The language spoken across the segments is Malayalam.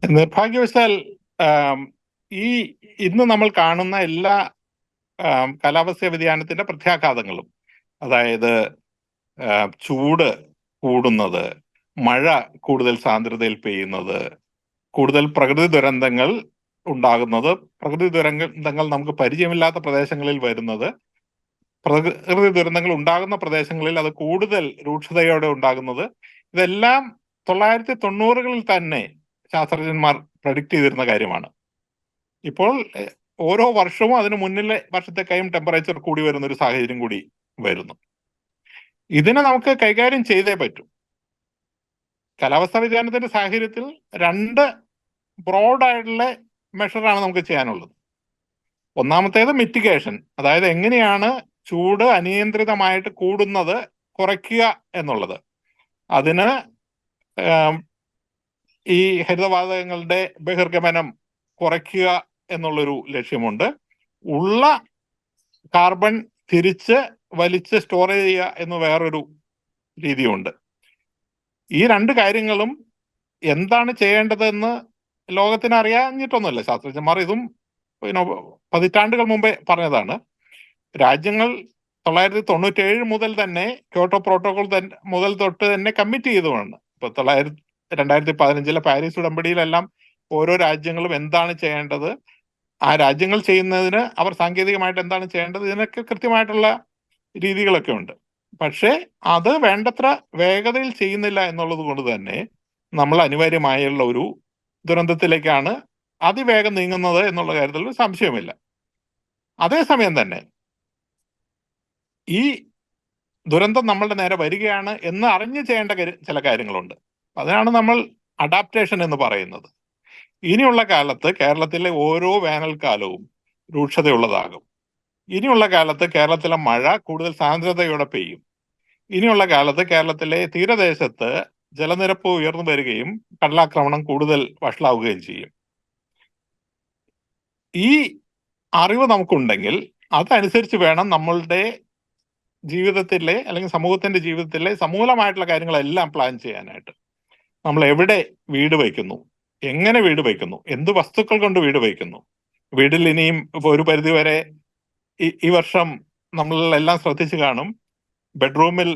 നിർഭാഗ്യവശാൽ ആം, ഈ ഇന്ന് നമ്മൾ കാണുന്ന എല്ലാ കാലാവസ്ഥാ വ്യതിയാനത്തിന്റെ പ്രത്യാഘാതങ്ങളും, അതായത് ചൂട് കൂടുന്നത്, മഴ കൂടുതൽ സാന്ദ്രതയിൽ പെയ്യുന്നത്, കൂടുതൽ പ്രകൃതി ദുരന്തങ്ങൾ ഉണ്ടാകുന്നത്, പ്രകൃതി ദുരന്തങ്ങൾ നമുക്ക് പരിചയമില്ലാത്ത പ്രദേശങ്ങളിൽ വരുന്നത്, പ്രകൃതി ദുരന്തങ്ങൾ ഉണ്ടാകുന്ന പ്രദേശങ്ങളിൽ അത് കൂടുതൽ രൂക്ഷതയോടെ ഉണ്ടാകുന്നത്, ഇതെല്ലാം 1990-കളിൽ തന്നെ ശാസ്ത്രജ്ഞന്മാർ പ്രഡിക്റ്റ് ചെയ്തിരുന്ന കാര്യമാണ്. ഇപ്പോൾ ഓരോ വർഷവും അതിന് മുന്നിലെ വർഷത്തേക്കായും ടെമ്പറേച്ചർ കൂടി വരുന്ന ഒരു സാഹചര്യം കൂടി വരുന്നു. ഇതിനെ നമുക്ക് കൈകാര്യം ചെയ്തേ പറ്റൂ. കാലാവസ്ഥാ വ്യതിയാനത്തിന്റെ സാഹചര്യത്തിൽ രണ്ട് ബ്രോഡായിട്ടുള്ള മെഷറാണ് നമുക്ക് ചെയ്യാനുള്ളത്. ഒന്നാമത്തേത് മിറ്റിഗേഷൻ, അതായത് എങ്ങനെയാണ് ചൂട് അനിയന്ത്രിതമായിട്ട് കൂടുന്നത് കുറയ്ക്കുക എന്നുള്ളത്. അതിന് ഈ ഹരിതവാതകങ്ങളുടെ ബഹിർഗമനം കുറയ്ക്കുക എന്നുള്ളൊരു ലക്ഷ്യമുണ്ട്. ഉള്ള കാർബൺ തിരിച്ച് വലിച്ച് സ്റ്റോർ ചെയ്യുക എന്ന് വേറൊരു രീതിയുണ്ട്. ഈ രണ്ട് കാര്യങ്ങളും എന്താണ് ചെയ്യേണ്ടതെന്ന് ലോകത്തിന് അറിയാഞ്ഞിട്ടൊന്നുമല്ല. ശാസ്ത്രജ്ഞന്മാർ ഇതും പതിറ്റാണ്ടുകൾ മുമ്പേ പറഞ്ഞതാണ്. രാജ്യങ്ങൾ 1997 മുതൽ തന്നെ ക്യോട്ടോ പ്രോട്ടോകോൾ മുതൽ തൊട്ട് തന്നെ കമ്മിറ്റ് ചെയ്തതാണ്. ഇപ്പൊ 2015 പാരീസ് ഉടമ്പടിയിലെല്ലാം ഓരോ രാജ്യങ്ങളും എന്താണ് ചെയ്യേണ്ടത്, ആ രാജ്യങ്ങൾ ചെയ്യുന്നതിന് അവർ സാങ്കേതികമായിട്ട് എന്താണ് ചെയ്യേണ്ടത്, ഇതിനൊക്കെ കൃത്യമായിട്ടുള്ള രീതികളൊക്കെ ഉണ്ട്. പക്ഷേ അത് വേണ്ടത്ര വേഗതയിൽ ചെയ്യുന്നില്ല എന്നുള്ളത് കൊണ്ട് തന്നെ നമ്മൾ അനിവാര്യമായുള്ള ഒരു ദുരന്തത്തിലേക്കാണ് അതിവേഗം നീങ്ങുന്നത് എന്നുള്ള കാര്യത്തിൽ ഒരു സംശയമില്ല. അതേസമയം തന്നെ ഈ ദുരന്തം നമ്മളുടെ നേരെ വരികയാണ് എന്ന് അറിഞ്ഞു ചെയ്യേണ്ട ചില കാര്യങ്ങളുണ്ട്. അതിനാണ് നമ്മൾ അഡാപ്റ്റേഷൻ എന്ന് പറയുന്നത്. ഇനിയുള്ള കാലത്ത് കേരളത്തിലെ ഓരോ വേനൽക്കാലവും രൂക്ഷതയുള്ളതാകും. ഇനിയുള്ള കാലത്ത് കേരളത്തിലെ മഴ കൂടുതൽ സാന്ദ്രതയോടെ പെയ്യും. ഇനിയുള്ള കാലത്ത് കേരളത്തിലെ തീരദേശത്ത് ജലനിരപ്പ് ഉയർന്നു വരികയും കടലാക്രമണം കൂടുതൽ വഷളാവുകയും ചെയ്യും. ഈ അറിവ് നമുക്കുണ്ടെങ്കിൽ അതനുസരിച്ച് വേണം നമ്മളുടെ ജീവിതത്തിലെ അല്ലെങ്കിൽ സമൂഹത്തിന്റെ ജീവിതത്തിലെ സമൂലമായിട്ടുള്ള കാര്യങ്ങളെല്ലാം പ്ലാൻ ചെയ്യാനായിട്ട്. നമ്മൾ എവിടെ വീട് വയ്ക്കുന്നു, എങ്ങനെ വീട് വയ്ക്കുന്നു, എന്ത് വസ്തുക്കൾ കൊണ്ട് വീട് വയ്ക്കുന്നു. വീട്ടിൽ ഇനിയും ഒരു പരിധിവരെ ഈ വർഷം നമ്മളെല്ലാം ശ്രദ്ധിച്ചു കാണും, ബെഡ്റൂമിൽ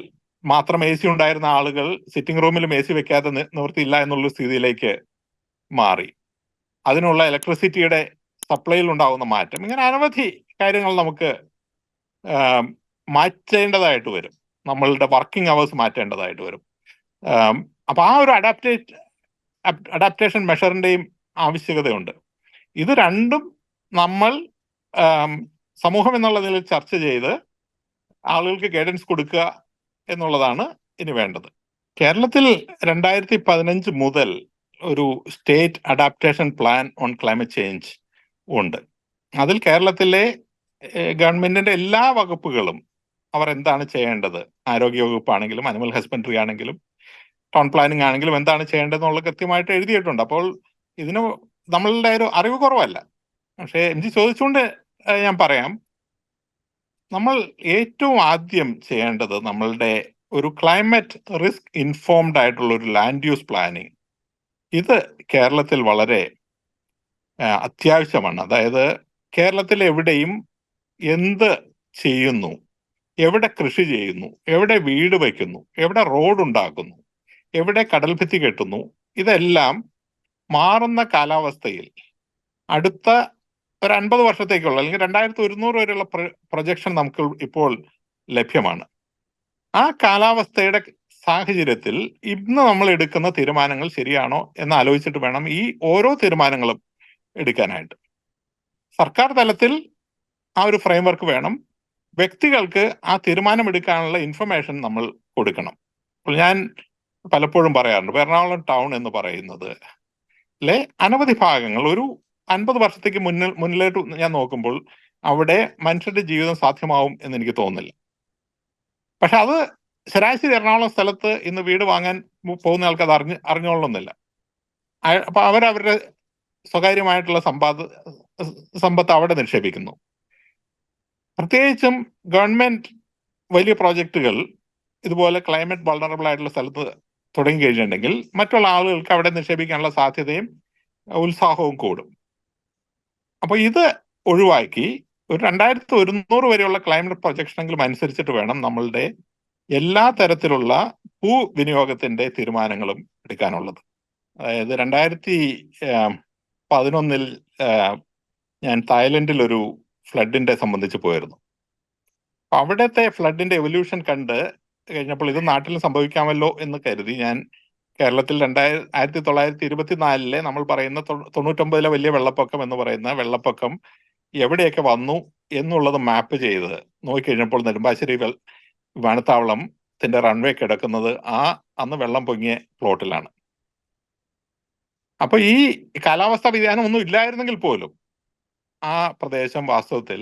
മാത്രം എ സി ഉണ്ടായിരുന്ന ആളുകൾ സിറ്റിംഗ് റൂമിലും എ സി വെക്കാതെ നിവൃത്തിയില്ല എന്നുള്ള സ്ഥിതിയിലേക്ക് മാറി. അതിനുള്ള ഇലക്ട്രിസിറ്റിയുടെ സപ്ലൈയിൽ ഉണ്ടാകുന്ന മാറ്റം, ഇങ്ങനെ അനവധി കാര്യങ്ങൾ നമുക്ക് മാറ്റേണ്ടതായിട്ട് വരും. നമ്മളുടെ വർക്കിംഗ് അവേഴ്സ് മാറ്റേണ്ടതായിട്ട് വരും. അപ്പൊ ആ ഒരു അഡാപ്റ്റേഷൻ മെഷറിന്റെയും ആവശ്യകതയുണ്ട്. ഇത് രണ്ടും നമ്മൾ സമൂഹം എന്നുള്ള നിലയിൽ ചർച്ച ചെയ്ത് ആളുകൾക്ക് ഗൈഡൻസ് കൊടുക്കുക എന്നുള്ളതാണ് ഇനി വേണ്ടത്. കേരളത്തിൽ 2015 മുതൽ ഒരു state adaptation plan on climate change ഉണ്ട്. അതിൽ കേരളത്തിലെ ഗവൺമെന്റിന്റെ എല്ലാ വകുപ്പുകളും അവർ എന്താണ് ചെയ്യേണ്ടത്, ആരോഗ്യ വകുപ്പാണെങ്കിലും അനിമൽ ഹസ്ബൻഡറി ആണെങ്കിലും ടൗൺ പ്ലാനിംഗ് ആണെങ്കിലും എന്താണ് ചെയ്യേണ്ടതെന്നുള്ളത് കൃത്യമായിട്ട് എഴുതിയിട്ടുണ്ട്. അപ്പോൾ ഇതിന് നമ്മളുടെ ഒരു അറിവ് കുറവല്ല. പക്ഷേ എനിക്ക് ചോദിച്ചുകൊണ്ട് ഞാൻ പറയാം, നമ്മൾ ഏറ്റവും ആദ്യം ചെയ്യേണ്ടത് നമ്മളുടെ ഒരു ക്ലൈമറ്റ് റിസ്ക് ഇൻഫോംഡ് ആയിട്ടുള്ള ഒരു ലാൻഡ് യൂസ് പ്ലാനിങ്, ഇത് കേരളത്തിൽ വളരെ അത്യാവശ്യമാണ്. അതായത് കേരളത്തിൽ എവിടെയും എന്ത് ചെയ്യുന്നു, എവിടെ കൃഷി ചെയ്യുന്നു, എവിടെ വീട് വയ്ക്കുന്നു, എവിടെ റോഡ് ഉണ്ടാക്കുന്നു, എവിടെ കടൽഭിത്തി കെട്ടുന്നു, ഇതെല്ലാം മാറുന്ന കാലാവസ്ഥയിൽ അടുത്ത ഒരു 50 വർഷത്തേക്കുള്ള അല്ലെങ്കിൽ 2100 വരെയുള്ള പ്രൊജക്ഷൻ നമുക്ക് ഇപ്പോൾ ലഭ്യമാണ്. ആ കാലാവസ്ഥയുടെ സാഹചര്യത്തിൽ ഇന്ന് നമ്മൾ എടുക്കുന്ന തീരുമാനങ്ങൾ ശരിയാണോ എന്ന് ആലോചിച്ചിട്ട് വേണം ഈ ഓരോ തീരുമാനങ്ങളും എടുക്കാനായിട്ട്. സർക്കാർ തലത്തിൽ ആ ഒരു ഫ്രെയിംവർക്ക് വേണം. വ്യക്തികൾക്ക് ആ തീരുമാനമെടുക്കാനുള്ള ഇൻഫർമേഷൻ നമ്മൾ കൊടുക്കണം. അപ്പോൾ ഞാൻ പലപ്പോഴും പറയാറുണ്ട്, എറണാകുളം ടൗൺ എന്ന് പറയുന്നത് അനവധി ഭാഗങ്ങൾ ഒരു 50 വർഷത്തേക്ക് മുന്നിലോട്ട് ഞാൻ നോക്കുമ്പോൾ അവിടെ മനുഷ്യരുടെ ജീവിതം സാധ്യമാവും എന്ന് എനിക്ക് തോന്നുന്നില്ല. പക്ഷെ അത് ശരാശരി എറണാകുളം സ്ഥലത്ത് ഇന്ന് വീട് വാങ്ങാൻ പോകുന്ന ആൾക്ക് അത് അറിഞ്ഞോളണമെന്നില്ല. അപ്പൊ അവരവരുടെ സ്വകാര്യമായിട്ടുള്ള സമ്പത്ത് അവിടെ നിക്ഷേപിക്കുന്നു. പ്രത്യേകിച്ചും ഗവൺമെന്റ് വലിയ പ്രോജക്റ്റുകൾ ഇതുപോലെ ക്ലൈമറ്റ് വൾണറബിൾ ആയിട്ടുള്ള സ്ഥലത്ത് തുടങ്ങി കഴിഞ്ഞിട്ടുണ്ടെങ്കിൽ മറ്റുള്ള ആളുകൾക്ക് അവിടെ നിക്ഷേപിക്കാനുള്ള സാധ്യതയും ഉത്സാഹവും കൂടും. അപ്പൊ ഇത് ഒഴിവാക്കി ഒരു 2100 വരെയുള്ള ക്ലൈമറ്റ് പ്രൊജക്ഷനെങ്കിലും അനുസരിച്ചിട്ട് വേണം നമ്മളുടെ എല്ലാ തരത്തിലുള്ള ഭൂവിനിയോഗത്തിന്റെ തീരുമാനങ്ങളും എടുക്കാനുള്ളത്. അതായത് 2011 ഞാൻ തായ്ലൻഡിൽ ഒരു ഫ്ലഡിന്റെ സംബന്ധിച്ച് പോയിരുന്നു. അപ്പൊ അവിടുത്തെ ഫ്ലഡിന്റെ എവല്യൂഷൻ കണ്ട് കഴിഞ്ഞപ്പോൾ ഇത് നാട്ടിൽ സംഭവിക്കാമല്ലോ എന്ന് കരുതി ഞാൻ കേരളത്തിൽ 1924 നമ്മൾ പറയുന്ന 99 വലിയ വെള്ളപ്പൊക്കം എന്ന് പറയുന്ന വെള്ളപ്പൊക്കം എവിടെയൊക്കെ വന്നു എന്നുള്ളത് മാപ്പ് ചെയ്ത് നോക്കിക്കഴിഞ്ഞപ്പോൾ നെടുമ്പാശ്ശേരി വിമാനത്താവളത്തിന്റെ റൺവേ കിടക്കുന്നത് അന്ന് വെള്ളം പൊങ്ങിയ പ്ലോട്ടിലാണ്. അപ്പൊ ഈ കാലാവസ്ഥാ വ്യതിയാനം ഒന്നും ഇല്ലായിരുന്നെങ്കിൽ പോലും ആ പ്രദേശം വാസ്തവത്തിൽ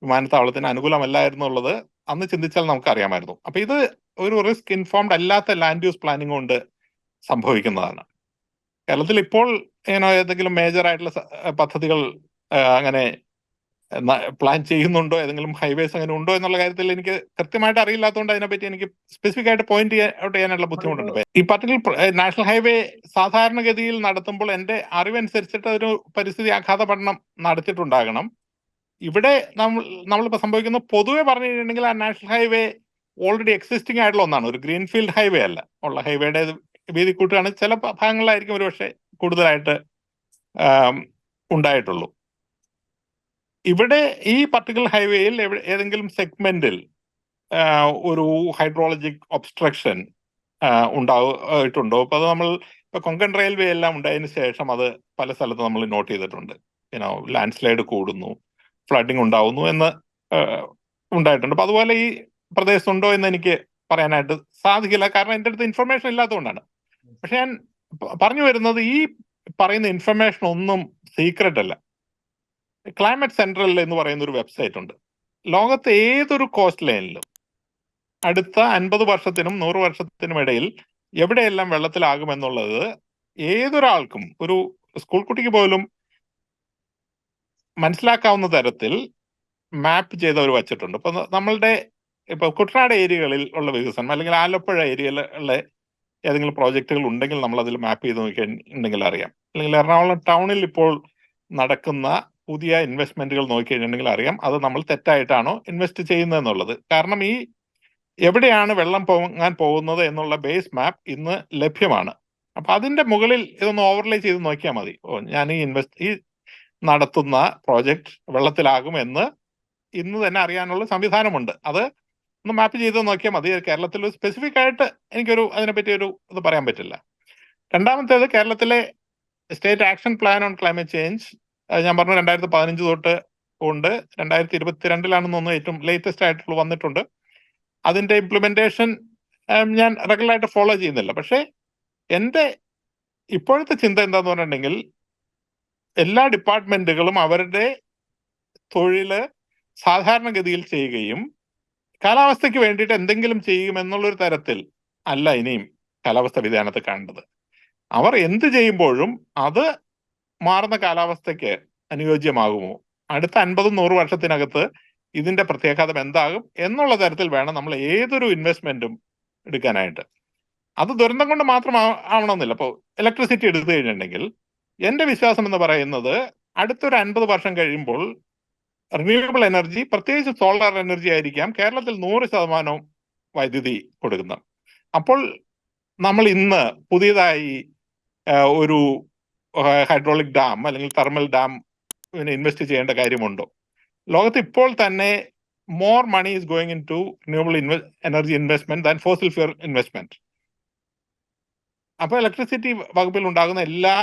വിമാനത്താവളത്തിന് അനുകൂലമല്ലായിരുന്നുള്ളത് അന്ന് ചിന്തിച്ചാൽ നമുക്ക് അറിയാമായിരുന്നു. അപ്പൊ ഇത് ഒരു റിസ്ക് ഇൻഫോംഡ് അല്ലാത്ത ലാൻഡ് യൂസ് പ്ലാനിംഗ് കൊണ്ട് സംഭവിക്കുന്നതാണ്. കേരളത്തിൽ ഇപ്പോൾ ഏതെങ്കിലും മേജർ ആയിട്ടുള്ള പദ്ധതികൾ അങ്ങനെ പ്ലാൻ ചെയ്യുന്നുണ്ടോ, ഏതെങ്കിലും ഹൈവേസ് അങ്ങനെ ഉണ്ടോ എന്നുള്ള കാര്യത്തിൽ എനിക്ക് കൃത്യമായിട്ട് അറിയില്ലാത്തതുകൊണ്ട് അതിനെപ്പറ്റി എനിക്ക് സ്പെസിഫിക് ആയിട്ട് പോയിന്റ് ഔട്ട് ചെയ്യാനുള്ള ബുദ്ധിമുട്ടുണ്ട്. ഈ പർട്ടിക്കുലർ നാഷണൽ ഹൈവേ സാധാരണഗതിയിൽ നടത്തുമ്പോൾ എന്റെ അറിവനുസരിച്ചിട്ട് ഒരു പരിസ്ഥിതി ആഘാത പഠനം നടത്തിയിട്ടുണ്ടാകണം. ഇവിടെ നമ്മളിപ്പോൾ സംഭവിക്കുന്നത് പൊതുവെ പറഞ്ഞു കഴിഞ്ഞിട്ടുണ്ടെങ്കിൽ ആ നാഷണൽ ഹൈവേ ഓൾറെഡി എക്സിസ്റ്റിംഗ് ആയിട്ടുള്ള ഒന്നാണ്, ഒരു ഗ്രീൻഫീൽഡ് ഹൈവേ അല്ല. ഉള്ള ഹൈവേയുടെ വീതി കൂട്ടുകയാണ്, ചില ഭാഗങ്ങളിലായിരിക്കും ഒരു പക്ഷേ കൂടുതലായിട്ട് ഉണ്ടായിട്ടുള്ളൂ. ഇവിടെ ഈ പർട്ടിക്കുലർ ഹൈവേയിൽ ഏതെങ്കിലും സെഗ്മെന്റിൽ ഒരു ഹൈഡ്രോളജിക് ഒബ്സ്ട്രക്ഷൻ ഉണ്ടായിട്ടുണ്ടോ? അപ്പൊ അത് നമ്മൾ ഇപ്പൊ കൊങ്കൺ റെയിൽവേ എല്ലാം ഉണ്ടായതിനു ശേഷം അത് പല സ്ഥലത്തും നമ്മൾ നോട്ട് ചെയ്തിട്ടുണ്ട്. ലാൻഡ് സ്ലൈഡ് കൂടുന്നു, ഫ്ലഡിങ് ഉണ്ടാവുന്നു എന്ന് ഉണ്ടായിട്ടുണ്ട്. അപ്പൊ അതുപോലെ ഈ പ്രദേശത്തുണ്ടോ എന്ന് എനിക്ക് പറയാനായിട്ട് സാധിക്കില്ല, കാരണം എൻ്റെ അടുത്ത് ഇൻഫർമേഷൻ ഇല്ലാത്തതുകൊണ്ടാണ്. പക്ഷെ ഞാൻ പറഞ്ഞു വരുന്നത്, ഈ പറയുന്ന ഇൻഫർമേഷൻ ഒന്നും സീക്രട്ട് അല്ല. ക്ലൈമറ്റ് സെൻട്രൽ എന്ന് പറയുന്ന ഒരു വെബ്സൈറ്റ് ഉണ്ട്. ലോകത്തെ ഏതൊരു കോസ്റ്റ് ലൈനിലും അടുത്ത 50 വർഷത്തിനും 100 വർഷത്തിനും ഇടയിൽ എവിടെയെല്ലാം വെള്ളത്തിലാകുമെന്നുള്ളത് ഏതൊരാൾക്കും, ഒരു സ്കൂൾ കുട്ടിക്ക് പോലും മനസ്സിലാക്കാവുന്ന തരത്തിൽ മാപ്പ് ചെയ്തവർ വച്ചിട്ടുണ്ട്. ഇപ്പൊ കുട്ടനാട് ഏരിയകളിൽ ഉള്ള വികസനം, അല്ലെങ്കിൽ ആലപ്പുഴ ഏരിയയിലുള്ള ഏതെങ്കിലും പ്രോജക്റ്റുകൾ ഉണ്ടെങ്കിൽ നമ്മൾ അതിൽ മാപ്പ് ചെയ്ത് നോക്കിയിട്ടുണ്ടെങ്കിൽ അറിയാം. അല്ലെങ്കിൽ എറണാകുളം ടൗണിൽ ഇപ്പോൾ നടക്കുന്ന പുതിയ ഇൻവെസ്റ്റ്മെന്റുകൾ നോക്കിക്കഴിഞ്ഞിട്ടുണ്ടെങ്കിൽ അറിയാം അത് നമ്മൾ തെറ്റായിട്ടാണോ ഇൻവെസ്റ്റ് ചെയ്യുന്നതെന്നുള്ളത്. കാരണം ഈ എവിടെയാണ് വെള്ളം പൊങ്ങാൻ പോകുന്നത് എന്നുള്ള ബേസ് മാപ്പ് ഇന്ന് ലഭ്യമാണ്. അപ്പൊ അതിന്റെ മുകളിൽ ഇതൊന്ന് ഓവർലേ ചെയ്ത് നോക്കിയാൽ മതി. ഞാൻ ഈ നടത്തുന്ന പ്രോജക്റ്റ് വെള്ളത്തിലാകുമെന്ന് ഇന്ന് തന്നെ അറിയാനുള്ള സംവിധാനമുണ്ട്. അത് ഒന്ന് മാപ്പ് ചെയ്ത് നോക്കിയാൽ മതി. കേരളത്തിൽ സ്പെസിഫിക് ആയിട്ട് എനിക്കൊരു അതിനെപ്പറ്റി ഇത് പറയാൻ പറ്റില്ല. രണ്ടാമത്തേത്, കേരളത്തിലെ state action plan on climate change ഞാൻ പറഞ്ഞു 2015 തൊട്ട് ഉണ്ട്. 2022 ഏറ്റവും ലേറ്റസ്റ്റ് ആയിട്ടുള്ള വന്നിട്ടുണ്ട്. അതിന്റെ ഇംപ്ലിമെന്റേഷൻ ഞാൻ റെഗുലറായിട്ട് ഫോളോ ചെയ്യുന്നില്ല. പക്ഷേ എൻ്റെ ഇപ്പോഴത്തെ ചിന്ത എന്താന്ന് പറഞ്ഞിട്ടുണ്ടെങ്കിൽ, എല്ലാ ഡിപ്പാർട്ട്മെന്റുകളും അവരുടെ തൊഴില് സാധാരണഗതിയിൽ ചെയ്യുകയും കാലാവസ്ഥയ്ക്ക് വേണ്ടിയിട്ട് എന്തെങ്കിലും ചെയ്യുമെന്നുള്ളൊരു തരത്തിൽ അല്ല ഇനിയും കാലാവസ്ഥ വ്യതിയാനത്തെ കാണേണ്ടത്. അവർ എന്ത് ചെയ്യുമ്പോഴും അത് മാറുന്ന കാലാവസ്ഥയ്ക്ക് അനുയോജ്യമാകുമോ, അടുത്ത 50-100 വർഷത്തിനകത്ത് ഇതിന്റെ പ്രത്യാഘാതം എന്താകും എന്നുള്ള തരത്തിൽ വേണം നമ്മൾ ഏതൊരു ഇൻവെസ്റ്റ്മെന്റും എടുക്കാനായിട്ട്. അത് ദുരന്തം കൊണ്ട് മാത്രം ആവണമെന്നില്ല. ഇപ്പോൾ ഇലക്ട്രിസിറ്റി എടുത്തു കഴിഞ്ഞിട്ടുണ്ടെങ്കിൽ എന്റെ വിശ്വാസം എന്ന് പറയുന്നത് അടുത്തൊരു 50 വർഷം കഴിയുമ്പോൾ റിന്യൂവബിൾ എനർജി, പ്രത്യേകിച്ച് സോളാർ എനർജി ആയിരിക്കാം കേരളത്തിൽ 100% വൈദ്യുതി കൊടുക്കുന്നത്. അപ്പോൾ നമ്മൾ ഇന്ന് പുതിയതായി ഒരു ഹൈഡ്രോളിക് ഡാം അല്ലെങ്കിൽ തെർമൽ ഡാം ഇൻവെസ്റ്റ് ചെയ്യേണ്ട കാര്യമുണ്ടോ? ലോകത്ത് ഇപ്പോൾ തന്നെ more money is going into renewable energy investment than fossil fuel investment. അപ്പൊ ഇലക്ട്രിസിറ്റി വകുപ്പിൽ ഉണ്ടാകുന്ന എല്ലാ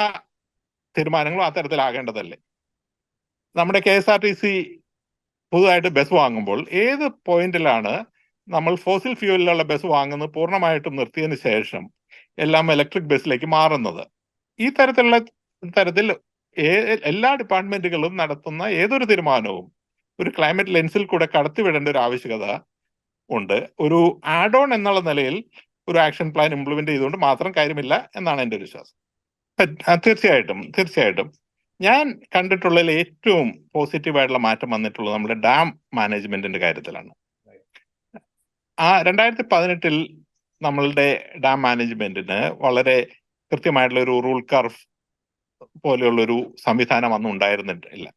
തീരുമാനങ്ങളും ആ തരത്തിലാകേണ്ടതല്ലേ? നമ്മുടെ KSRTC പുതുതായിട്ട് ബസ് വാങ്ങുമ്പോൾ ഏത് പോയിന്റിലാണ് നമ്മൾ ഫോസിൽ ഫ്യൂവലിലുള്ള ബസ് വാങ്ങുന്നത് പൂർണ്ണമായിട്ടും നിർത്തിയതിന് ശേഷം എല്ലാം ഇലക്ട്രിക് ബസ്സിലേക്ക് മാറുന്നത്? ഈ തരത്തിൽ എല്ലാ ഡിപ്പാർട്ട്മെന്റുകളും നടത്തുന്ന ഏതൊരു തീരുമാനവും ഒരു ക്ലൈമറ്റ് ലെൻസിൽ കൂടെ കടത്തിവിടേണ്ട ഒരു ആവശ്യകത ഉണ്ട്. ഒരു ആഡ് ഓൺ എന്നുള്ള നിലയിൽ ഒരു ആക്ഷൻ പ്ലാൻ ഇംപ്ലിമെന്റ് ചെയ്തുകൊണ്ട് മാത്രം കാര്യമില്ല എന്നാണ് എൻ്റെ വിശ്വാസം. തീർച്ചയായിട്ടും ഞാൻ കണ്ടിട്ടുള്ളതിൽ ഏറ്റവും പോസിറ്റീവായിട്ടുള്ള മാറ്റം വന്നിട്ടുള്ളത് നമ്മുടെ ഡാം മാനേജ്മെന്റിന്റെ കാര്യത്തിലാണ്. 2018 നമ്മളുടെ ഡാം മാനേജ്മെന്റിന് വളരെ കൃത്യമായിട്ടുള്ള ഒരു റൂൾ കർവ് പോലെയുള്ളൊരു സംവിധാനം അന്ന് ഉണ്ടായിരുന്നില്ല.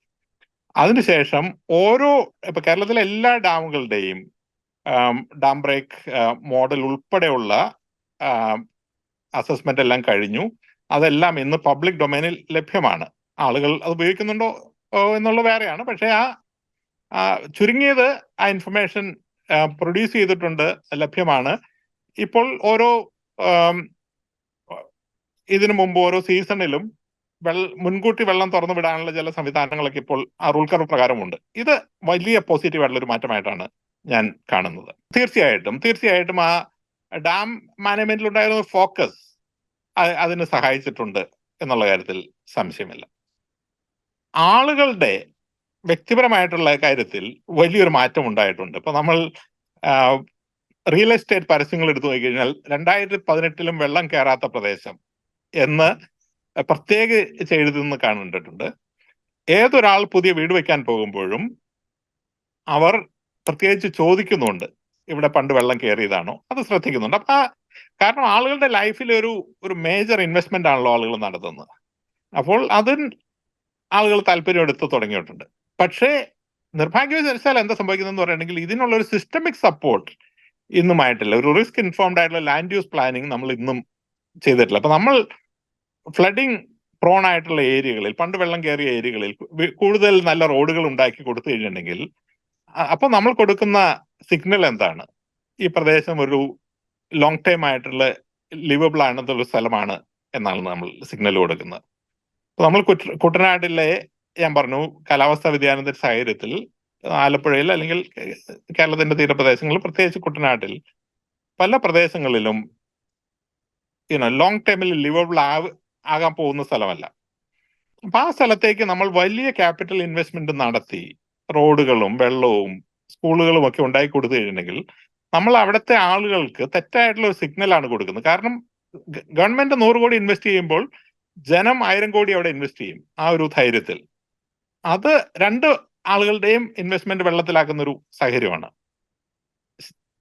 അതിനുശേഷം ഇപ്പൊ കേരളത്തിലെ എല്ലാ ഡാമുകളുടെയും ഡാം ബ്രേക്ക് മോഡൽ ഉൾപ്പെടെയുള്ള അസസ്മെന്റ് എല്ലാം കഴിഞ്ഞു. അതെല്ലാം ഇന്ന് പബ്ലിക് ഡൊമൈനിൽ ലഭ്യമാണ്. ആളുകൾ അത് ഉപയോഗിക്കുന്നുണ്ടോ എന്നുള്ളത് വേറെയാണ്. പക്ഷെ ചുരുങ്ങിയത് ആ ഇൻഫർമേഷൻ പ്രൊഡ്യൂസ് ചെയ്തിട്ടുണ്ട്, ലഭ്യമാണ്. ഇപ്പോൾ ഇതിനു മുമ്പ് ഓരോ സീസണിലും മുൻകൂട്ടി വെള്ളം തുറന്നു വിടാനുള്ള ചില സംവിധാനങ്ങളൊക്കെ ഇപ്പോൾ ആ റൂൾ കർവ് പ്രകാരമുണ്ട്. ഇത് വലിയ പോസിറ്റീവ് ആയിട്ടുള്ള ഒരു മാറ്റമായിട്ടാണ് ഞാൻ കാണുന്നത്. തീർച്ചയായിട്ടും ആ ഡാം മാനേജ്മെന്റിൽ ഉണ്ടായിരുന്ന ഫോക്കസ് അതിന് സഹായിച്ചിട്ടുണ്ട് എന്നുള്ള കാര്യത്തിൽ സംശയമില്ല. ആളുകളുടെ വ്യക്തിപരമായിട്ടുള്ള കാര്യത്തിൽ വലിയൊരു മാറ്റം ഉണ്ടായിട്ടുണ്ട്. ഇപ്പൊ നമ്മൾ റിയൽ എസ്റ്റേറ്റ് പരസ്യങ്ങൾ എടുത്തു നോക്കിക്കഴിഞ്ഞാൽ 2018 വെള്ളം കയറാത്ത പ്രദേശം എന്ന് പ്രത്യേകിച്ച് എഴുതുന്ന കണ്ടിട്ടുണ്ട്. ഏതൊരാൾ പുതിയ വീട് വെക്കാൻ പോകുമ്പോഴും അവർ പ്രത്യേകിച്ച് ചോദിക്കുന്നുണ്ട്, ഇവിടെ പണ്ട് വെള്ളം കയറിയതാണോ, അത് ശ്രദ്ധിക്കുന്നുണ്ട്. കാരണം ആളുകളുടെ ലൈഫിൽ ഒരു മേജർ ഇൻവെസ്റ്റ്മെന്റ് ആണല്ലോ ആളുകൾ നടത്തുന്നത്. അപ്പോൾ അതിന് ആളുകൾ താല്പര്യം എടുത്ത് തുടങ്ങിയിട്ടുണ്ട്. പക്ഷേ നിർഭാഗ്യവശാൽ എന്താ സംഭവിക്കുന്നതെന്ന് പറയുകയാണെങ്കിൽ ഇതിനുള്ള ഒരു സിസ്റ്റമിക് സപ്പോർട്ട് ഇന്നുമായിട്ടില്ല. ഒരു റിസ്ക് ഇൻഫോംഡ് ആയിട്ടുള്ള ലാൻഡ് യൂസ് പ്ലാനിങ് നമ്മൾ ഇന്നും ചെയ്തിട്ടില്ല. അപ്പൊ നമ്മൾ ഫ്ലഡിങ് പ്രോൺ ആയിട്ടുള്ള ഏരിയകളിൽ, പണ്ട് വെള്ളം കയറിയ ഏരിയകളിൽ കൂടുതൽ നല്ല റോഡുകൾ ഉണ്ടാക്കി കൊടുത്തു കഴിഞ്ഞിട്ടുണ്ടെങ്കിൽ അപ്പൊ നമ്മൾ കൊടുക്കുന്ന സിഗ്നൽ എന്താണ്? ഈ പ്രദേശം ഒരു ലോങ് ടൈം ആയിട്ടുള്ള ലിവബിൾ ആണെന്നുള്ള സ്ഥലമാണ് എന്നാണ് നമ്മൾ സിഗ്നൽ കൊടുക്കുന്നത്. നമ്മൾ കുട്ടനാട്ടിലെ ഞാൻ പറഞ്ഞു കാലാവസ്ഥാ വ്യതിയാനത്തിന്റെ സാഹചര്യത്തിൽ ആലപ്പുഴയിൽ അല്ലെങ്കിൽ കേരളത്തിന്റെ തീരപ്രദേശങ്ങളിൽ, പ്രത്യേകിച്ച് കുട്ടനാട്ടിൽ പല പ്രദേശങ്ങളിലും ലോങ് ടൈമിൽ ലിവബിൾ ആകാൻ പോകുന്ന സ്ഥലമല്ല. അപ്പൊ ആ സ്ഥലത്തേക്ക് നമ്മൾ വലിയ ക്യാപിറ്റൽ ഇൻവെസ്റ്റ്മെന്റ് നടത്തി റോഡുകളും വെള്ളവും സ്കൂളുകളും ഒക്കെ ഉണ്ടാക്കി കൊടുത്തു കഴിഞ്ഞിട്ടുണ്ടെങ്കിൽ നമ്മൾ അവിടുത്തെ ആളുകൾക്ക് തെറ്റായിട്ടുള്ള ഒരു സിഗ്നലാണ് കൊടുക്കുന്നത്. കാരണം ഗവൺമെന്റ് 100 കോടി ഇൻവെസ്റ്റ് ചെയ്യുമ്പോൾ ജനം 1000 കോടി അവിടെ ഇൻവെസ്റ്റ് ചെയ്യും. ആ ഒരു ധൈര്യത്തിൽ അത് രണ്ട് ആളുകളുടെയും ഇൻവെസ്റ്റ്മെന്റ് വെള്ളത്തിലാക്കുന്ന ഒരു സാഹചര്യമാണ്.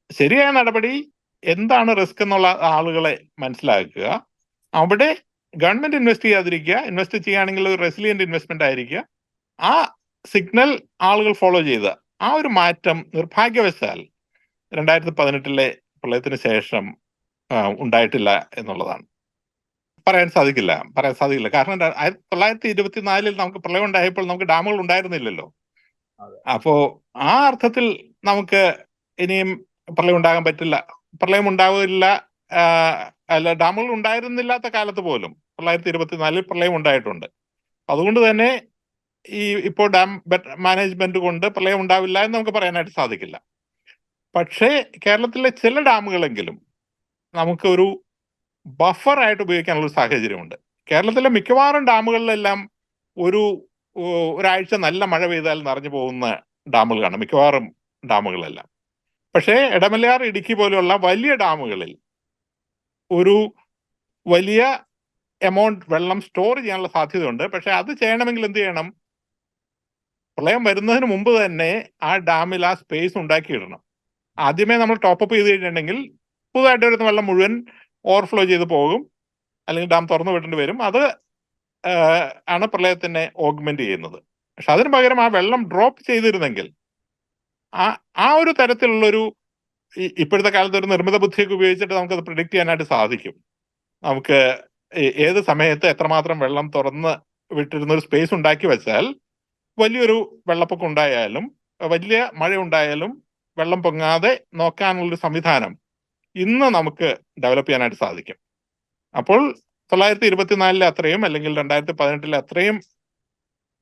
ശരിയായ നടപടി എന്താണ് റിസ്ക് എന്നുള്ള ആളുകളെ മനസ്സിലാക്കുക. അവിടെ ഗവൺമെന്റ് ഇൻവെസ്റ്റ് ചെയ്യാതിരിക്കുക, ഇൻവെസ്റ്റ് ചെയ്യുകയാണെങ്കിൽ ഒരു റെസിലിയന്റ് ഇൻവെസ്റ്റ്മെന്റ് ആയിരിക്കുക. ആ സിഗ്നൽ ആളുകൾ ഫോളോ ചെയ്ത് ആ ഒരു മാറ്റം നിർഭാഗ്യവശാൽ 2018 പ്രളയത്തിന് ശേഷം ഉണ്ടായിട്ടില്ല എന്നുള്ളതാണ്. പറയാൻ സാധിക്കില്ല. കാരണം 1924 നമുക്ക് പ്രളയം ഉണ്ടായപ്പോൾ നമുക്ക് ഡാമുകൾ ഉണ്ടായിരുന്നില്ലല്ലോ. അപ്പോ ആ അർത്ഥത്തിൽ നമുക്ക് ഇനിയും പ്രളയം ഉണ്ടാകാൻ പറ്റില്ല. പ്രളയം ഉണ്ടാവില്ല, അല്ല, ഡാമുകൾ ഉണ്ടായിരുന്നില്ലാത്ത കാലത്ത് പോലും 1924 പ്രളയം ഉണ്ടായിട്ടുണ്ട്. അതുകൊണ്ട് തന്നെ ഇപ്പോൾ ഡാം മാനേജ്മെന്റ് കൊണ്ട് പ്രളയം ഉണ്ടാവില്ല എന്ന് നമുക്ക് പറയാനായിട്ട് സാധിക്കില്ല. പക്ഷേ കേരളത്തിലെ ചില ഡാമുകളെങ്കിലും നമുക്ക് ഒരു ബഫറായിട്ട് ഉപയോഗിക്കാനുള്ള സാഹചര്യമുണ്ട്. കേരളത്തിലെ മിക്കവാറും ഡാമുകളിലെല്ലാം ഒരാഴ്ച നല്ല മഴ പെയ്താൽ നിറഞ്ഞു പോകുന്ന ഡാമുകളാണ് മിക്കവാറും ഡാമുകളെല്ലാം. പക്ഷേ ഇടമലയാർ, ഇടുക്കി പോലെയുള്ള വലിയ ഡാമുകളിൽ ഒരു വലിയ എമൗണ്ട് വെള്ളം സ്റ്റോർ ചെയ്യാനുള്ള സാധ്യതയുണ്ട്. പക്ഷെ അത് ചെയ്യണമെങ്കിൽ എന്ത് ചെയ്യണം? പ്രളയം വരുന്നതിന് മുമ്പ് തന്നെ ആ ഡാമിൽ ആ സ്പേസ് ഉണ്ടാക്കിയിടണം. ആദ്യമേ നമ്മൾ ടോപ്പപ്പ് ചെയ്ത് കഴിഞ്ഞിട്ടുണ്ടെങ്കിൽ പുതുതായിട്ട് വരുന്ന വെള്ളം മുഴുവൻ ഓവർഫ്ലോ ചെയ്ത് പോകും, അല്ലെങ്കിൽ ഡാം തുറന്നു വിടേണ്ടി വരും. അത് ആണ് പ്രളയത്തിനെ ഓഗ്മെന്റ് ചെയ്യുന്നത്. പക്ഷെ അതിന് പകരം ആ വെള്ളം ഡ്രോപ്പ് ചെയ്തിരുന്നെങ്കിൽ ആ ഒരു തരത്തിലുള്ളൊരു ഇപ്പോഴത്തെ കാലത്ത് ഒരു നിർമ്മിത ബുദ്ധിയൊക്കെ ഉപയോഗിച്ചിട്ട് നമുക്കത് പ്രിഡിക്റ്റ് ചെയ്യാനായിട്ട് സാധിക്കും. നമുക്ക് ഏത് സമയത്ത് എത്രമാത്രം വെള്ളം തുറന്ന് വിട്ടിരുന്ന ഒരു സ്പേസ് ഉണ്ടാക്കി വെച്ചാൽ വലിയൊരു വെള്ളപ്പൊക്കം ഉണ്ടായാലും വലിയ മഴ ഉണ്ടായാലും വെള്ളം പൊങ്ങാതെ നോക്കാനുള്ളൊരു സംവിധാനം ഇന്ന് നമുക്ക് ഡെവലപ്പ് ചെയ്യാനായിട്ട് സാധിക്കും. അപ്പോൾ 1924 അത്രയും അല്ലെങ്കിൽ 2018 അത്രയും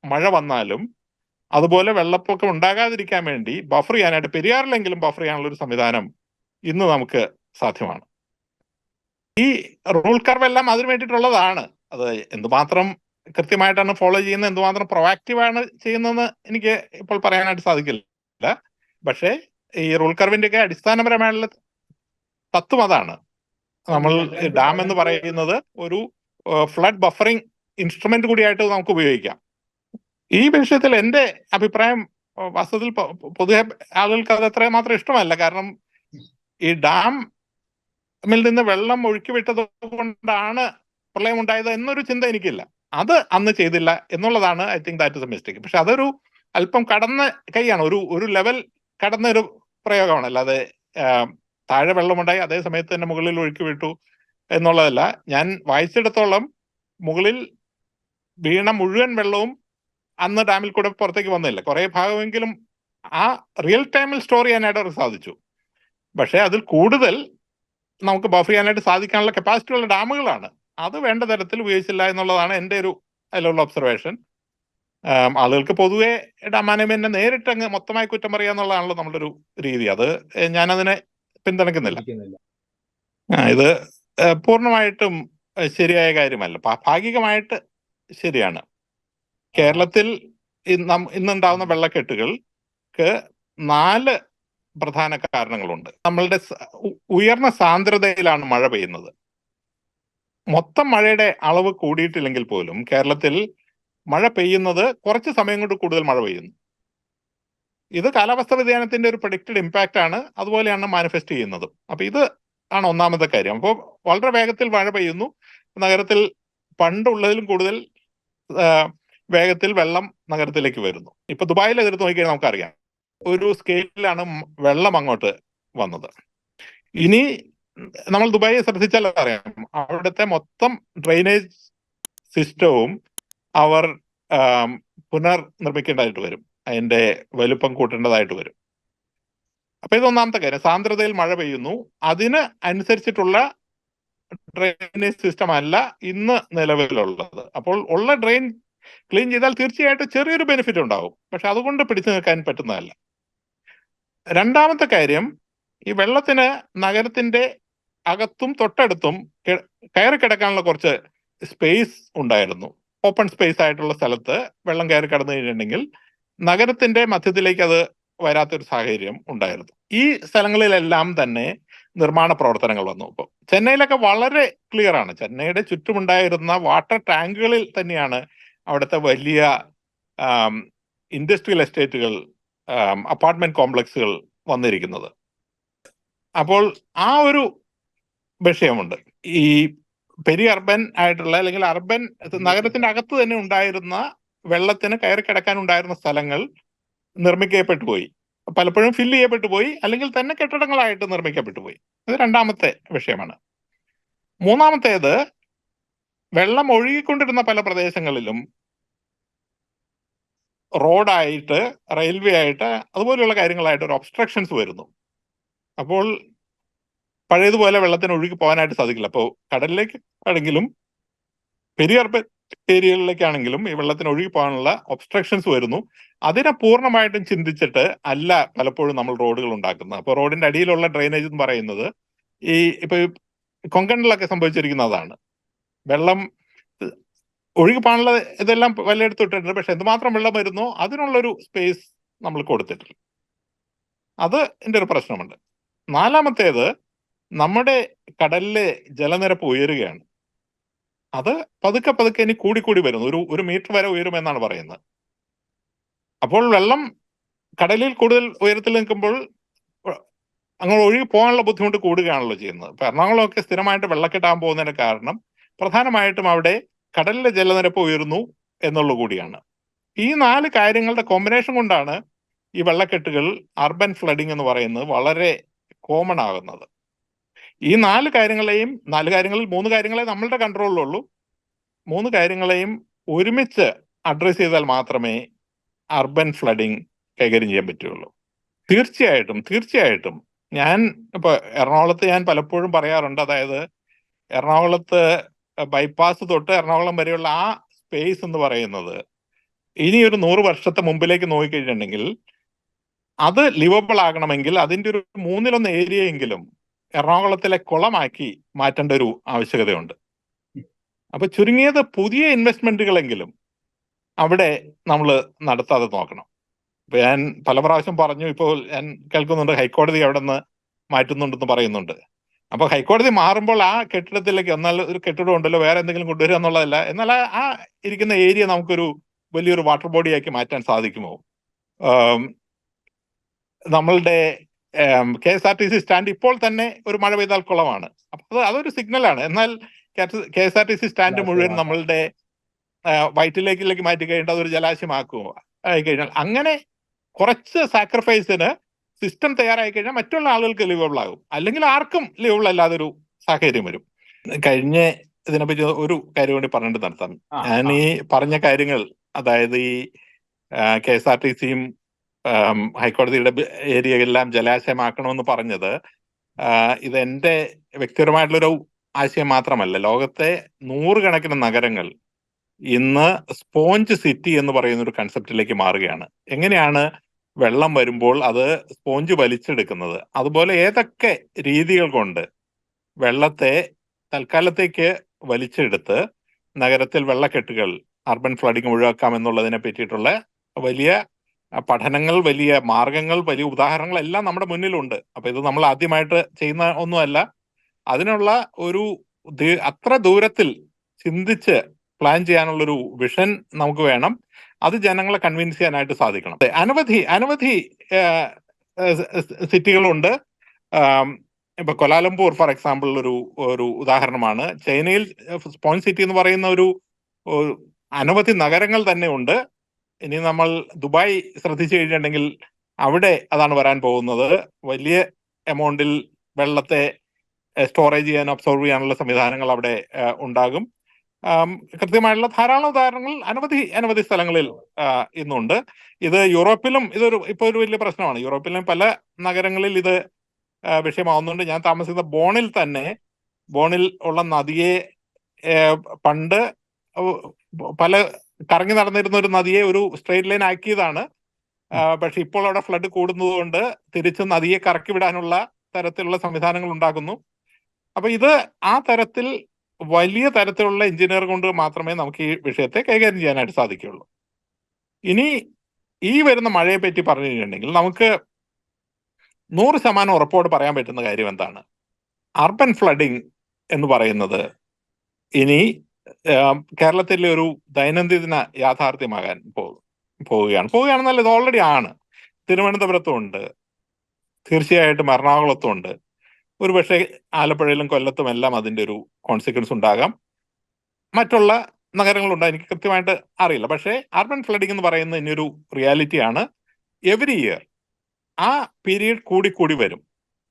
മഴ വന്നാലും അതുപോലെ വെള്ളപ്പൊക്കം ഉണ്ടാകാതിരിക്കാൻ വേണ്ടി ബഫർ ചെയ്യാനായിട്ട്, പെരിയാറിലെങ്കിലും ബഫർ ചെയ്യാനുള്ള ഒരു സംവിധാനം ഇന്ന് നമുക്ക് സാധ്യമാണ്. ഈ റൂൾ കർവ് എല്ലാം അതിന് വേണ്ടിയിട്ടുള്ളതാണ്. അത് എന്തുമാത്രം കൃത്യമായിട്ടാണ് ഫോളോ ചെയ്യുന്നത്, എന്തുമാത്രം പ്രൊവാക്റ്റീവാണ് ചെയ്യുന്നതെന്ന് എനിക്ക് ഇപ്പോൾ പറയാനായിട്ട് സാധിക്കില്ല. പക്ഷേ ഈ റൂൾ കർവിന്റെ ഒക്കെ അടിസ്ഥാനപരമായുള്ള തത്വം അതാണ്. നമ്മൾ ഡാം എന്ന് പറയുന്നത് ഒരു ഫ്ലഡ് ബഫറിംഗ് ഇൻസ്ട്രുമെന്റ് കൂടിയായിട്ട് നമുക്ക് ഉപയോഗിക്കാം. ഈ വിഷയത്തിൽ എന്റെ അഭിപ്രായം വാസ്തവത്തിൽ പൊതുവെ ആളുകൾക്ക് അത് എത്ര മാത്രം ഇഷ്ടമല്ല. കാരണം ഈ ഡാമിൽ നിന്ന് വെള്ളം ഒഴുക്കി വിട്ടത് കൊണ്ടാണ് പ്രളയം ഉണ്ടായത് എന്നൊരു ചിന്ത എനിക്കില്ല. അത് അന്ന് ചെയ്തില്ല എന്നുള്ളതാണ് I think that is A mistake. പക്ഷെ അതൊരു അല്പം കടന്ന കൈയാണ്, ഒരു ലെവൽ കടന്ന ഒരു പ്രയോഗമാണ്. അല്ലാതെ താഴെ വെള്ളമുണ്ടായി അതേ സമയത്ത് തന്നെ മുകളിൽ ഒഴുക്കി വിട്ടു എന്നുള്ളതല്ല. ഞാൻ വായിച്ചെടുത്തോളം മുകളിൽ വീണ മുഴുവൻ വെള്ളവും അന്ന് ഡാമിൽ കൂടെ പുറത്തേക്ക് വന്നില്ല. കുറെ ഭാഗമെങ്കിലും ആ റിയൽ ടൈമിൽ സ്റ്റോർ ചെയ്യാനായിട്ട് അവർക്ക് സാധിച്ചു. പക്ഷെ അതിൽ കൂടുതൽ നമുക്ക് ബഫർ ചെയ്യാനായിട്ട് സാധിക്കാനുള്ള കപ്പാസിറ്റി ഉള്ള ഡാമുകളാണ്. അത് വേണ്ട തരത്തിൽ ഉപയോഗിച്ചില്ല എന്നുള്ളതാണ് എൻ്റെ ഒരു അതിലുള്ള ഒബ്സർവേഷൻ. ആളുകൾക്ക് പൊതുവെ ഡാം മാനേജ്മെന്റിനെ നേരിട്ട് അങ്ങ് മൊത്തമായി കുറ്റം പറയുക എന്നുള്ളതാണല്ലോ നമ്മുടെ ഒരു രീതി. അത് ഞാനതിനെ പിന്തുണയ്ക്കുന്നില്ല. ഇത് പൂർണ്ണമായിട്ടും ശരിയായ കാര്യമല്ല. ഭാഗികമായിട്ട് ശരിയാണ്. കേരളത്തിൽ ഇന്നുണ്ടാവുന്ന വെള്ളക്കെട്ടുകൾക്ക് 4 പ്രധാന കാരണങ്ങളുണ്ട്. നമ്മളുടെ ഉയർന്ന സാന്ദ്രതയിലാണ് മഴ പെയ്യുന്നത്. മൊത്തം മഴയുടെ അളവ് കൂടിയിട്ടില്ലെങ്കിൽ പോലും കേരളത്തിൽ മഴ പെയ്യുന്നത് കുറച്ച് സമയം കൊണ്ട് കൂടുതൽ മഴ പെയ്യുന്നു. ഇത് കാലാവസ്ഥാ വ്യതിയാനത്തിന്റെ ഒരു പ്രഡിക്റ്റഡ് ഇമ്പാക്റ്റ് ആണ്. അതുപോലെയാണ് മാനിഫെസ്റ്റ് ചെയ്യുന്നത്. അപ്പൊ ഇത് ആണ് ഒന്നാമത്തെ കാര്യം. അപ്പോൾ വളരെ വേഗത്തിൽ മഴ പെയ്യുന്നു. നഗരത്തിൽ പണ്ടുള്ളതിലും കൂടുതൽ വേഗത്തിൽ വെള്ളം നഗരത്തിലേക്ക് വരുന്നു. ഇപ്പൊ ദുബായിൽ എതിർത്ത് നോക്കിക്കഴിഞ്ഞാൽ നമുക്കറിയാം, ഒരു സ്കെയിലാണ് വെള്ളം അങ്ങോട്ട് വന്നത്. ഇനി നമ്മൾ ദുബായിയെ ശ്രദ്ധിച്ചാൽ അറിയാം, അവിടുത്തെ മൊത്തം ഡ്രെയിനേജ് സിസ്റ്റവും അവർ പുനർനിർമ്മിക്കേണ്ടതായിട്ട് വരും. അതിന്റെ വലുപ്പം കൂട്ടേണ്ടതായിട്ട് വരും. അപ്പൊ ഇതൊന്നാമത്തെ കാര്യം. സാന്ദ്രതയിൽ മഴ പെയ്യുന്നു, അതിന് അനുസരിച്ചിട്ടുള്ള ഡ്രെയിനേജ് സിസ്റ്റം അല്ല ഇന്ന് നിലവിലുള്ളത്. അപ്പോൾ ഉള്ള ഡ്രെയിൻ ക്ലീൻ ചെയ്താൽ തീർച്ചയായിട്ടും ചെറിയൊരു ബെനിഫിറ്റ് ഉണ്ടാവും. പക്ഷെ അതുകൊണ്ട് പിടിച്ചു നിൽക്കാൻ പറ്റുന്നതല്ല. രണ്ടാമത്തെ കാര്യം, ഈ വെള്ളത്തിന് നഗരത്തിന്റെ അകത്തും തൊട്ടടുത്തും കയറി കിടക്കാനുള്ള കുറച്ച് സ്പേസ് ഉണ്ടായിരുന്നു. ഓപ്പൺ സ്പേസ് ആയിട്ടുള്ള സ്ഥലത്ത് വെള്ളം കയറി കിടന്നു കഴിഞ്ഞിട്ടുണ്ടെങ്കിൽ നഗരത്തിന്റെ മധ്യത്തിലേക്ക് അത് വരാത്തൊരു സാഹചര്യം ഉണ്ടായിരുന്നു. ഈ സ്ഥലങ്ങളിലെല്ലാം തന്നെ നിർമ്മാണ പ്രവർത്തനങ്ങൾ വന്നു. ഇപ്പോൾ ചെന്നൈയിലൊക്കെ വളരെ ക്ലിയർ ആണ്. ചെന്നൈയുടെ ചുറ്റുമുണ്ടായിരുന്ന വാട്ടർ ടാങ്കുകളിൽ തന്നെയാണ് അവിടുത്തെ വലിയ ഇൻഡസ്ട്രിയൽ എസ്റ്റേറ്റുകൾ, അപ്പാർട്ട്മെന്റ് കോംപ്ലക്സുകൾ വന്നിരിക്കുന്നത്. അപ്പോൾ ആ ഒരു വിഷയമുണ്ട്. ഈ പെരി അർബൻ ആയിട്ടുള്ള അല്ലെങ്കിൽ അർബൻ നഗരത്തിന്റെ അകത്ത് തന്നെ ഉണ്ടായിരുന്ന വെള്ളത്തിന് കയറി കിടക്കാൻ ഉണ്ടായിരുന്ന സ്ഥലങ്ങൾ നിർമ്മിക്കപ്പെട്ടു പോയി. പലപ്പോഴും ഫില്ല് ചെയ്യപ്പെട്ടു പോയി, അല്ലെങ്കിൽ തന്നെ കെട്ടിടങ്ങളായിട്ട് നിർമ്മിക്കപ്പെട്ടു പോയി. ഇത് രണ്ടാമത്തെ വിഷയമാണ്. മൂന്നാമത്തേത്, വെള്ളം ഒഴുകിക്കൊണ്ടിരുന്ന പല പ്രദേശങ്ങളിലും റോഡായിട്ട്, റെയിൽവേ ആയിട്ട്, അതുപോലെയുള്ള കാര്യങ്ങളായിട്ട് ഒരു ഒബ്സ്ട്രക്ഷൻസ് വരുന്നു. അപ്പോൾ പഴയതുപോലെ വെള്ളത്തിന് ഒഴുകി പോകാനായിട്ട് സാധിക്കില്ല. അപ്പോൾ കടലിലേക്ക് ആണെങ്കിലും പെരി അർബൻ ഏരിയകളിലേക്കാണെങ്കിലും ഈ വെള്ളത്തിന് ഒഴുകി പോകാനുള്ള ഒബ്സ്ട്രക്ഷൻസ് വരുന്നു. അതിനെ പൂർണ്ണമായിട്ടും ചിന്തിച്ചിട്ട് അല്ല പലപ്പോഴും നമ്മൾ റോഡുകൾ ഉണ്ടാക്കുന്നത്. അപ്പോൾ റോഡിന്റെ അടിയിലുള്ള ഡ്രെയിനേജ് എന്ന് പറയുന്നത് ഇപ്പൊ കൊങ്കണിലൊക്കെ സംഭവിച്ചിരിക്കുന്നതാണ്. വെള്ളം ഒഴുകി പോകാനുള്ള ഇതെല്ലാം വല്ലയിടത്തും ഇട്ടിട്ടുണ്ട്. പക്ഷെ എന്തുമാത്രം വെള്ളം വരുന്നോ അതിനുള്ളൊരു സ്പേസ് നമ്മൾ കൊടുത്തിട്ടില്ല. അത് എൻ്റെ ഒരു പ്രശ്നമുണ്ട്. നാലാമത്തേത്, നമ്മുടെ കടലിലെ ജലനിരപ്പ് ഉയരുകയാണ്. അത് പതുക്കെ പതുക്കെ ഇനി കൂടിക്കൂടി വരുന്നു. ഒരു മീറ്റർ വരെ ഉയരുമെന്നാണ് പറയുന്നത്. അപ്പോൾ വെള്ളം കടലിൽ കൂടുതൽ ഉയരത്തിൽ നിൽക്കുമ്പോൾ അങ്ങനെ ഒഴുകി പോകാനുള്ള ബുദ്ധിമുട്ട് കൂടുകയാണല്ലോ ചെയ്യുന്നത്. ഇപ്പൊ എറണാകുളമൊക്കെ സ്ഥിരമായിട്ട് വെള്ളക്കെട്ടാൻ പോകുന്നതിന് കാരണം പ്രധാനമായിട്ടും അവിടെ കടലിലെ ജലനിരപ്പ് ഉയരുന്നു എന്നുള്ളത് കൂടിയാണ്. ഈ 4 കാര്യങ്ങളുടെ കോമ്പിനേഷൻ കൊണ്ടാണ് ഈ വെള്ളക്കെട്ടുകൾ, അർബൻ ഫ്ലഡിങ് എന്ന് പറയുന്നത് വളരെ കോമൺ ആകുന്നത്. ഈ 4 കാര്യങ്ങളിൽ 3 കാര്യങ്ങളെ നമ്മളുടെ കൺട്രോളിലുള്ളൂ. 3 കാര്യങ്ങളെയും ഒരുമിച്ച് അഡ്രസ് ചെയ്താൽ മാത്രമേ അർബൻ ഫ്ലഡിങ് കൈകാര്യം ചെയ്യാൻ പറ്റുള്ളൂ. തീർച്ചയായിട്ടും ഞാൻ ഇപ്പൊ എറണാകുളത്ത് ഞാൻ പലപ്പോഴും പറയാറുണ്ട്, അതായത് എറണാകുളത്ത് ബൈപ്പാസ് തൊട്ട് എറണാകുളം വരെയുള്ള ആ സ്പേസ് എന്ന് പറയുന്നത് ഇനി ഒരു 100 വർഷത്തെ മുമ്പിലേക്ക് നോക്കിക്കഴിഞ്ഞിട്ടുണ്ടെങ്കിൽ അത് ലിവബിൾ ആകണമെങ്കിൽ അതിന്റെ ഒരു 1/3 ഏരിയയെങ്കിലും എറണാകുളത്തിലെ കുളമാക്കി മാറ്റേണ്ട ഒരു ആവശ്യകതയുണ്ട്. അപ്പൊ ചുരുങ്ങിയത് പുതിയ ഇൻവെസ്റ്റ്മെന്റുകളെങ്കിലും അവിടെ നമ്മൾ നടത്താതെ നോക്കണം. ഇപ്പൊ ഞാൻ പല പ്രാവശ്യം പറഞ്ഞു, ഇപ്പോൾ ഞാൻ കേൾക്കുന്നുണ്ട് ഹൈക്കോടതി അവിടെ നിന്ന് മാറ്റുന്നുണ്ടെന്ന് പറയുന്നുണ്ട്. അപ്പൊ ഹൈക്കോടതി മാറുമ്പോൾ ആ കെട്ടിടത്തിലേക്ക്, എന്നാൽ ഒരു കെട്ടിടം ഉണ്ടല്ലോ വേറെ എന്തെങ്കിലും കൊണ്ടുവരിക എന്നുള്ളതല്ല, എന്നാൽ ആ ഇരിക്കുന്ന ഏരിയ നമുക്കൊരു വലിയൊരു വാട്ടർ ബോഡിയാക്കി മാറ്റാൻ സാധിക്കുമോ? നമ്മളുടെ KSRTC സ്റ്റാൻഡ് ഇപ്പോൾ തന്നെ ഒരു മഴ പെയ്താൽ കുളമാണ്. അപ്പൊ അതൊരു സിഗ്നലാണ്. എന്നാൽ KSRTC സ്റ്റാൻഡ് മുഴുവൻ നമ്മളുടെ വയറ്റിലേക്കിലേക്ക് മാറ്റി കഴിഞ്ഞിട്ട് അതൊരു ജലാശയമാക്കുമോ ആയി കഴിഞ്ഞാൽ, അങ്ങനെ കുറച്ച് സാക്രിഫൈസിന് സിസ്റ്റം തയ്യാറായി കഴിഞ്ഞാൽ മറ്റുള്ള ആളുകൾക്ക് ലിവബിൾ ആകും, അല്ലെങ്കിൽ ആർക്കും ലിവബിൾ അല്ലാതൊരു സാഹചര്യം വരും. കഴിഞ്ഞ ഇതിനെപ്പറ്റി ഒരു കാര്യം കൂടി പറഞ്ഞിട്ട് നടത്താം. ഞാൻ ഈ പറഞ്ഞ കാര്യങ്ങൾ, അതായത് ഈ KSRTCയും ഹൈക്കോടതിയുടെ ഏരിയയെല്ലാം ജലാശയമാക്കണമെന്ന് പറഞ്ഞത്, ഇത് എന്റെ വ്യക്തിപരമായിട്ടുള്ളൊരു ആശയം മാത്രമല്ല. ലോകത്തെ നൂറുകണക്കിന് നഗരങ്ങൾ ഇന്ന് സ്പോഞ്ച് സിറ്റി എന്ന് പറയുന്ന ഒരു കൺസെപ്റ്റിലേക്ക് മാറുകയാണ്. എങ്ങനെയാണ് വെള്ളം വരുമ്പോൾ അത് സ്പോഞ്ച് വലിച്ചെടുക്കുന്നത്, അതുപോലെ ഏതൊക്കെ രീതികൾ കൊണ്ട് വെള്ളത്തെ തൽക്കാലത്തേക്ക് വലിച്ചെടുത്ത് നഗരത്തിൽ വെള്ളക്കെട്ടുകൾ, അർബൻ ഫ്ലഡിങ് ഒഴിവാക്കാം എന്നുള്ളതിനെ പറ്റിയിട്ടുള്ള വലിയ പഠനങ്ങൾ, വലിയ മാർഗങ്ങൾ, വലിയ ഉദാഹരണങ്ങൾ എല്ലാം നമ്മുടെ മുന്നിലുണ്ട്. അപ്പൊ ഇത് നമ്മൾ ആദ്യമായിട്ട് ചെയ്യുന്ന ഒന്നുമല്ല. അതിനുള്ള ഒരു അത്ര ദൂരത്തിൽ ചിന്തിച്ച് പ്ലാൻ ചെയ്യാനുള്ളൊരു വിഷൻ നമുക്ക് വേണം. അത് ജനങ്ങളെ കൺവിൻസ് ചെയ്യാനായിട്ട് സാധിക്കണം. അനവധി സിറ്റികളുണ്ട്. ഇപ്പൊ കൊലാലംപൂർ ഫോർ എക്സാമ്പിൾ ഒരു ഉദാഹരണമാണ്. ചൈനയിൽ സ്പോഞ്ച് സിറ്റി എന്ന് പറയുന്ന ഒരു അനവധി നഗരങ്ങൾ തന്നെ ഉണ്ട്. ഇനി നമ്മൾ ദുബായ് ശ്രദ്ധിച്ചു കഴിഞ്ഞിട്ടുണ്ടെങ്കിൽ അവിടെ അതാണ് വരാൻ പോകുന്നത്. വലിയ എമൗണ്ടിൽ വെള്ളത്തെ സ്റ്റോറേജ് ചെയ്യാൻ, അബ്സോർവ് ചെയ്യാനുള്ള സംവിധാനങ്ങൾ അവിടെ ഉണ്ടാകും. കൃത്യമായിട്ടുള്ള ധാരാളം ഉദാഹരണങ്ങൾ അനവധി സ്ഥലങ്ങളിൽ ഇന്നുണ്ട്. ഇത് യൂറോപ്പിലും ഇപ്പൊ ഒരു വലിയ പ്രശ്നമാണ്. യൂറോപ്പിലും പല നഗരങ്ങളിൽ ഇത് വിഷയമാവുന്നുണ്ട്. ഞാൻ താമസിക്കുന്ന ബോണിൽ ഉള്ള നദിയെ പണ്ട് പല കറങ്ങി നടന്നിരുന്ന ഒരു നദിയെ ഒരു സ്ട്രെയിറ്റ് ലൈൻ ആക്കിയതാണ്. പക്ഷെ ഇപ്പോൾ അവിടെ ഫ്ലഡ് കൂടുന്നത് കൊണ്ട് തിരിച്ച് നദിയെ കറക്കി വിടാനുള്ള തരത്തിലുള്ള സംവിധാനങ്ങൾ ഉണ്ടാക്കുന്നു. അപ്പൊ ഇത് ആ തരത്തിൽ വലിയ തരത്തിലുള്ള എഞ്ചിനീയർ കൊണ്ട് മാത്രമേ നമുക്ക് ഈ വിഷയത്തെ കൈകാര്യം ചെയ്യാനായിട്ട് സാധിക്കുകയുള്ളൂ. ഇനി ഈ വരുന്ന മഴയെ പറ്റി പറഞ്ഞു കഴിഞ്ഞിട്ടുണ്ടെങ്കിൽ നമുക്ക് 100% ഉറപ്പോട് പറയാൻ പറ്റുന്ന കാര്യം എന്താണ്? അർബൻ ഫ്ലഡിങ് എന്ന് പറയുന്നത് ഇനി കേരളത്തിലെ ഒരു ദൈനംദിന യാഥാർത്ഥ്യമാകാൻ പോവുകയാണെന്നല്ല, ഇത് ഓൾറെഡി ആണ്. തിരുവനന്തപുരത്തും ഉണ്ട്, തീർച്ചയായിട്ടും എറണാകുളത്തും ഉണ്ട്, ഒരുപക്ഷെ ആലപ്പുഴയിലും കൊല്ലത്തും എല്ലാം അതിൻ്റെ ഒരു കോൺസിക്വൻസ് ഉണ്ടാകാം. മറ്റുള്ള നഗരങ്ങളുണ്ട്, എനിക്ക് കൃത്യമായിട്ട് അറിയില്ല. പക്ഷേ അർബൻ ഫ്ലഡിങ് എന്ന് പറയുന്ന ഇനിയൊരു റിയാലിറ്റിയാണ്. എവറി ഇയർ ആ പീരീഡ് കൂടി വരും.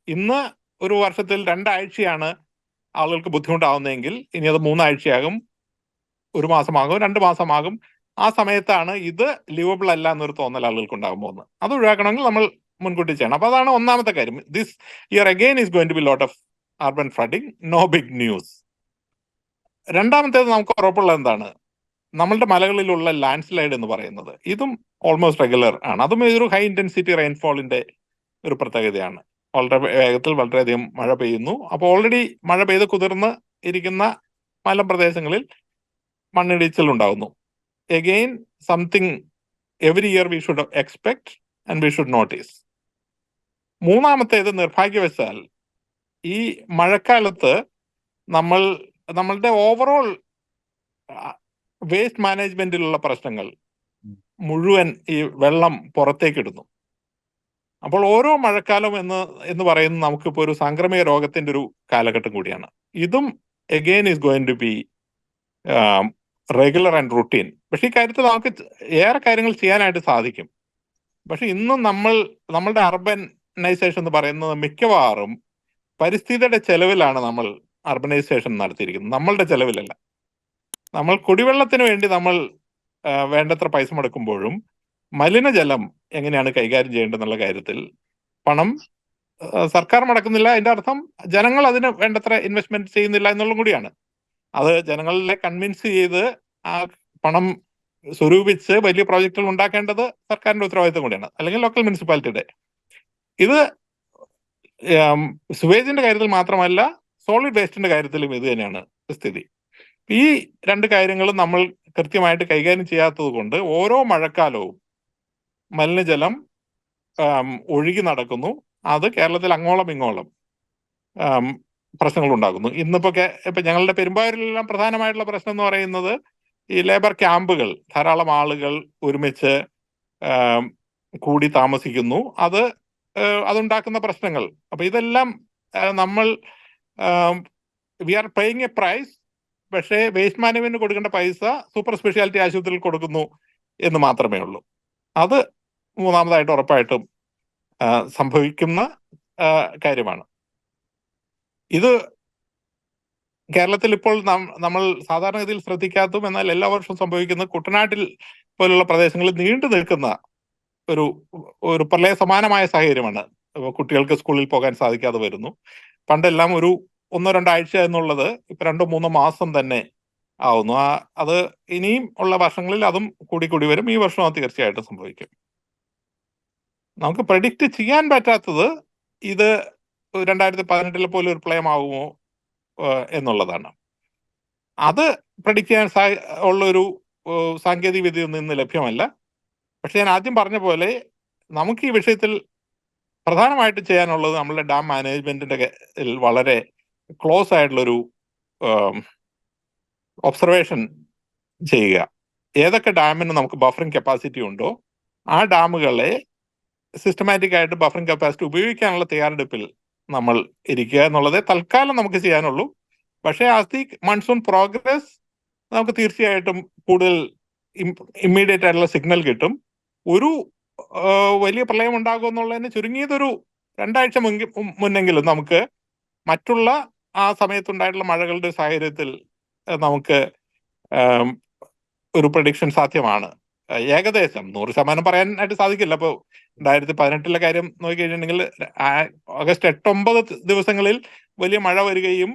ഇന്ന് ഒരു വർഷത്തിൽ 2 ആഴ്ചയാണ് ആളുകൾക്ക് ബുദ്ധിമുട്ടാവുന്നതെങ്കിൽ ഇനി അത് 3 ആഴ്ചയാകും, 1 മാസമാകും, 2 മാസമാകും. ആ സമയത്താണ് ഇത് ലിവബിൾ അല്ല എന്നൊരു തോന്നൽ ആളുകൾക്ക് ഉണ്ടാകാൻ പോകുന്നത്. അത് ഒഴിവാക്കണമെങ്കിൽ നമ്മൾ മുൻകൂട്ടി ചെയ്യണം. അപ്പൊ അതാണ് ഒന്നാമത്തെ കാര്യം. This year again is going to be lot of urban flooding, no big news. രണ്ടാമത്തേത് നമുക്ക് ഉറപ്പുള്ളത് എന്താണ്? നമ്മളുടെ മലകളിലുള്ള ലാൻഡ് സ്ലൈഡ് എന്ന് പറയുന്നത് ഇതും ഓൾമോസ്റ്റ് റെഗുലർ ആണ്. അതും ഒരു ഹൈ ഇന്റൻസിറ്റി റെയിൻഫോളിന്റെ ഒരു പ്രത്യേകതയാണ്. വളരെ വേഗത്തിൽ വളരെയധികം മഴ പെയ്യുന്നു. അപ്പോൾ ഓൾറെഡി മഴ പെയ്ത് കുതിർന്ന് ഇരിക്കുന്ന മലമ്പ്രദേശങ്ങളിൽ മണ്ണിടിച്ചിൽ ഉണ്ടാകുന്നു. Again something every year we should expect and we should notice. മൂന്നാമത്തേത്, നിർഭാഗ്യവശാൽ ഈ മഴക്കാലത്ത് നമ്മളുടെ ഓവറോൾ വേസ്റ്റ് മാനേജ്മെന്റിലുള്ള പ്രശ്നങ്ങൾ മുഴുവൻ ഈ വെള്ളം പുറത്തേക്ക് ഇടുന്നു. അപ്പോൾ ഓരോ മഴക്കാലം എന്ന് പറയുന്നത് നമുക്കിപ്പോൾ ഒരു സാംക്രമിക രോഗത്തിന്റെ ഒരു കാലഘട്ടം കൂടിയാണ്. ഇതും again is going to be regular and routine. പക്ഷെ ഈ കാര്യത്തിൽ നമുക്ക് ഏറെ കാര്യങ്ങൾ ചെയ്യാനായിട്ട് സാധിക്കും. പക്ഷെ ഇന്നും നമ്മളുടെ അർബനൈസേഷൻ എന്ന് പറയുന്നത് മിക്കവാറും പരിസ്ഥിതിയുടെ ചെലവിലാണ് നമ്മൾ അർബനൈസേഷൻ നടത്തിയിരിക്കുന്നത്, നമ്മളുടെ ചെലവിലല്ല. നമ്മൾ കുടിവെള്ളത്തിന് വേണ്ടി നമ്മൾ വേണ്ടത്ര പൈസ മുടക്കുമ്പോഴും മലിനജലം എങ്ങനെയാണ് കൈകാര്യം ചെയ്യേണ്ടതെന്നുള്ള കാര്യത്തിൽ പണം സർക്കാർ മുടക്കുന്നില്ല. അതിന്റെ അർത്ഥം ജനങ്ങൾ അതിന് വേണ്ടത്ര ഇൻവെസ്റ്റ്മെന്റ് ചെയ്യുന്നില്ല എന്നുള്ളതും കൂടിയാണ്. അത് ജനങ്ങളെ കൺവിൻസ് ചെയ്ത് ആ പണം സ്വരൂപിച്ച് വലിയ പ്രോജക്റ്റുകൾ ഉണ്ടാക്കേണ്ടത് സർക്കാരിന്റെ ഉത്തരവാദിത്തം കൂടിയാണ്, അല്ലെങ്കിൽ ലോക്കൽ മുനിസിപ്പാലിറ്റിയുടെ. ഇത് സുവേജിന്റെ കാര്യത്തിൽ മാത്രമല്ല, സോളിഡ് വേസ്റ്റിന്റെ കാര്യത്തിലും ഇത് തന്നെയാണ് സ്ഥിതി. ഈ 2 കാര്യങ്ങളും നമ്മൾ കൃത്യമായിട്ട് കൈകാര്യം ചെയ്യാത്തത് കൊണ്ട് ഓരോ മഴക്കാലവും മലിനജലം ഒഴുകി നടക്കുന്നു. അത് കേരളത്തിൽ അങ്ങോളം ഇങ്ങോളം പ്രശ്നങ്ങൾ ഉണ്ടാകുന്നു. ഇപ്പൊ ഞങ്ങളുടെ പെരുമ്പാവൂരിലെല്ലാം പ്രധാനമായിട്ടുള്ള പ്രശ്നം എന്ന് പറയുന്നത് ഈ ലേബർ ക്യാമ്പുകൾ, ധാരാളം ആളുകൾ ഒരുമിച്ച് കൂടി താമസിക്കുന്നു, അതുണ്ടാക്കുന്ന പ്രശ്നങ്ങൾ. അപ്പൊ ഇതെല്ലാം നമ്മൾ we are paying a price പക്ഷേ വേസ്റ്റ് മാനേജ്മെന്റിന് കൊടുക്കേണ്ട പൈസ സൂപ്പർ സ്പെഷ്യാലിറ്റി ആശുപത്രിയിൽ കൊടുക്കുന്നു എന്ന് മാത്രമേ ഉള്ളൂ. അത് മൂന്നാമതായിട്ട് ഉറപ്പായിട്ടും സംഭവിക്കുന്ന കാര്യമാണ്. ഇത് കേരളത്തിൽ ഇപ്പോൾ നമ്മൾ സാധാരണഗതിയിൽ ശ്രദ്ധിക്കാത്തതും എന്നാൽ എല്ലാ വർഷവും സംഭവിക്കുന്ന കുട്ടനാട്ടിൽ പോലുള്ള പ്രദേശങ്ങളിൽ നീണ്ടു നിൽക്കുന്ന ഒരു പ്രളയ സമാനമായ സാഹചര്യമാണ്. കുട്ടികൾക്ക് സ്കൂളിൽ പോകാൻ സാധിക്കാതെ വരുന്നു. പണ്ടെല്ലാം ഒരു 1-2 ആഴ്ച എന്നുള്ളത് ഇപ്പൊ 2-3 മാസം തന്നെ ആവുന്നു. അത് ഇനിയും ഉള്ള വർഷങ്ങളിൽ അതും കൂടി വരും. ഈ വർഷം അത് തീർച്ചയായിട്ടും സംഭവിക്കും. നമുക്ക് പ്രഡിക്റ്റ് ചെയ്യാൻ പറ്റാത്തത് ഇത് 2018 പോലെ ഒരു പ്രളയമാകുമോ എന്നുള്ളതാണ്. അത് പ്രഡിക്റ്റ് ചെയ്യാൻ ഉള്ളൊരു സാങ്കേതിക വിദ്യയൊന്നും ഇന്ന് ലഭ്യമല്ല. പക്ഷെ ഞാൻ ആദ്യം പറഞ്ഞ പോലെ നമുക്ക് ഈ വിഷയത്തിൽ പ്രധാനമായിട്ട് ചെയ്യാനുള്ളത് നമ്മളുടെ ഡാം മാനേജ്മെന്റിന്റെ വളരെ ക്ലോസ് ആയിട്ടുള്ളൊരു ഒബ്സർവേഷൻ ചെയ്യുക. ഏതൊക്കെ ഡാമിന് നമുക്ക് ബഫറിംഗ് കപ്പാസിറ്റി ഉണ്ടോ ആ ഡാമുകളെ സിസ്റ്റമാറ്റിക് ആയിട്ട് ബഫറിംഗ് കപ്പാസിറ്റി ഉപയോഗിക്കാനുള്ള തയ്യാറെടുപ്പിൽ നമ്മൾ ഇരിക്കുക എന്നുള്ളതേ തൽക്കാലം നമുക്ക് ചെയ്യാനുള്ളൂ. പക്ഷേ ആസ് ദി മൺസൂൺ പ്രോഗ്രസ് നമുക്ക് തീർച്ചയായിട്ടും കൂടുതൽ ഇമ്മീഡിയറ്റ് ആയിട്ടുള്ള സിഗ്നൽ കിട്ടും. ഒരു വലിയ പ്രളയം ഉണ്ടാകും എന്നുള്ളതിന് ചുരുങ്ങിയതൊരു 2 ആഴ്ച മുന്നെങ്കിലും നമുക്ക് മറ്റുള്ള ആ സമയത്തുണ്ടായിട്ടുള്ള മഴകളുടെ സാഹചര്യത്തിൽ നമുക്ക് ഒരു പ്രഡിക്ഷൻ സാധ്യമാണ്. ഏകദേശം 100% പറയാനായിട്ട് സാധിക്കില്ല. അപ്പോൾ 2018 കാര്യം നോക്കിക്കഴിഞ്ഞിട്ടുണ്ടെങ്കിൽ ഓഗസ്റ്റ് 8-9 ദിവസങ്ങളിൽ വലിയ മഴ വരികയും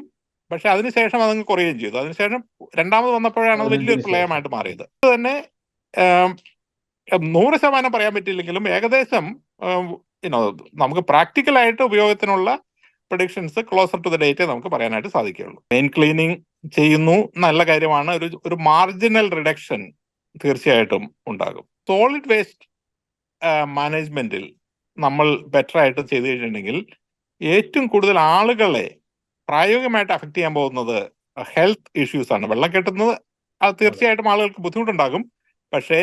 പക്ഷെ അതിനുശേഷം അതങ്ങ് കുറയുകയും ചെയ്തു. അതിനുശേഷം രണ്ടാമത് വന്നപ്പോഴാണ് അത് വലിയൊരു പ്രളയമായിട്ട് മാറിയത്. അത് തന്നെ 100% പറയാൻ പറ്റില്ലെങ്കിലും ഏകദേശം നമുക്ക് പ്രാക്ടിക്കലായിട്ട് ഉപയോഗത്തിനുള്ള predictions closer to the date നമുക്ക് പറയാനായിട്ട് സാധിക്കുകയുള്ളൂ. മെയിൻ ക്ലീനിങ് ചെയ്യുന്നു, നല്ല കാര്യമാണ്. ഒരു മാർജിനൽ റിഡക്ഷൻ തീർച്ചയായിട്ടും ഉണ്ടാകും. സോളിഡ് വേസ്റ്റ് മാനേജ്മെന്റിൽ നമ്മൾ ബെറ്റർ ആയിട്ട് ചെയ്തു കഴിഞ്ഞിട്ടുണ്ടെങ്കിൽ ഏറ്റവും കൂടുതൽ ആളുകളെ പ്രായോഗികമായിട്ട് അഫക്ട് ചെയ്യാൻ പോകുന്നത് ഹെൽത്ത് ഇഷ്യൂസ് ആണ്. വെള്ളം കെട്ടുന്നത് അത് തീർച്ചയായിട്ടും ആളുകൾക്ക് ബുദ്ധിമുട്ടുണ്ടാകും. പക്ഷേ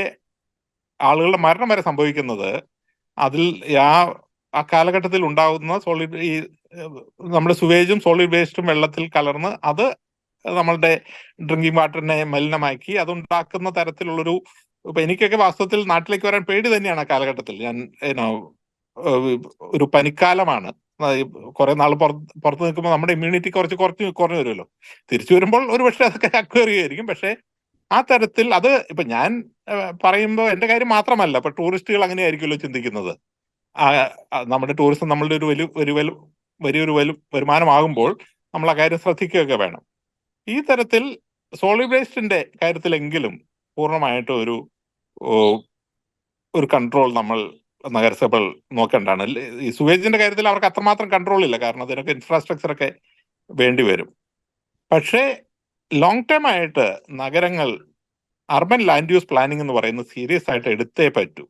ആളുകളുടെ മരണം വരെ സംഭവിക്കുന്നത് അതിൽ ആ കാലഘട്ടത്തിൽ ഉണ്ടാകുന്ന ഈ നമ്മുടെ സുവേജും സോളിഡ് വേസ്റ്റും വെള്ളത്തിൽ കലർന്ന് അത് നമ്മളുടെ ഡ്രിങ്കിങ് വാട്ടറിനെ മലിനമാക്കി അതുണ്ടാക്കുന്ന തരത്തിലുള്ളൊരു ഇപ്പൊ എനിക്കൊക്കെ വാസ്തവത്തിൽ നാട്ടിലേക്ക് വരാൻ പേടി തന്നെയാണ് ആ കാലഘട്ടത്തിൽ. ഞാൻ ഒരു പനിക്കാലമാണ്. കുറെ നാൾ പുറത്ത് നിൽക്കുമ്പോൾ നമ്മുടെ ഇമ്മ്യൂണിറ്റി കുറഞ്ഞു വരുമല്ലോ. തിരിച്ചു വരുമ്പോൾ ഒരു പക്ഷെ അതൊക്കെ അക്വയർ ചെയ്യുമായിരിക്കും. പക്ഷെ ആ തരത്തിൽ അത് ഇപ്പൊ ഞാൻ പറയുമ്പോൾ എന്റെ കാര്യം മാത്രമല്ല, ഇപ്പൊ ടൂറിസ്റ്റുകൾ അങ്ങനെയായിരിക്കുമല്ലോ ചിന്തിക്കുന്നത്. നമ്മുടെ ടൂറിസം നമ്മളുടെ വലിയൊരു വരുമാനമാകുമ്പോൾ നമ്മൾ ആ കാര്യം ശ്രദ്ധിക്കുകയൊക്കെ വേണം. ഈ തരത്തിൽ സോളിഡ് വേസ്റ്റിന്റെ കാര്യത്തിലെങ്കിലും പൂർണ്ണമായിട്ട് ഒരു കൺട്രോൾ നമ്മൾ നഗരസഭകൾ നോക്കേണ്ടതാണ്. ഈ സുവേജിന്റെ കാര്യത്തിൽ അവർക്ക് അത്രമാത്രം കൺട്രോൾ ഇല്ല, കാരണം അതിനൊക്കെ ഇൻഫ്രാസ്ട്രക്ചർ ഒക്കെ വേണ്ടി വരും. പക്ഷേ ലോങ് ടേം ആയിട്ട് നഗരങ്ങൾ അർബൻ ലാൻഡ് യൂസ് പ്ലാനിംഗ് എന്ന് പറയുന്നത് സീരിയസ് ആയിട്ട് എടുത്തേ പറ്റൂ.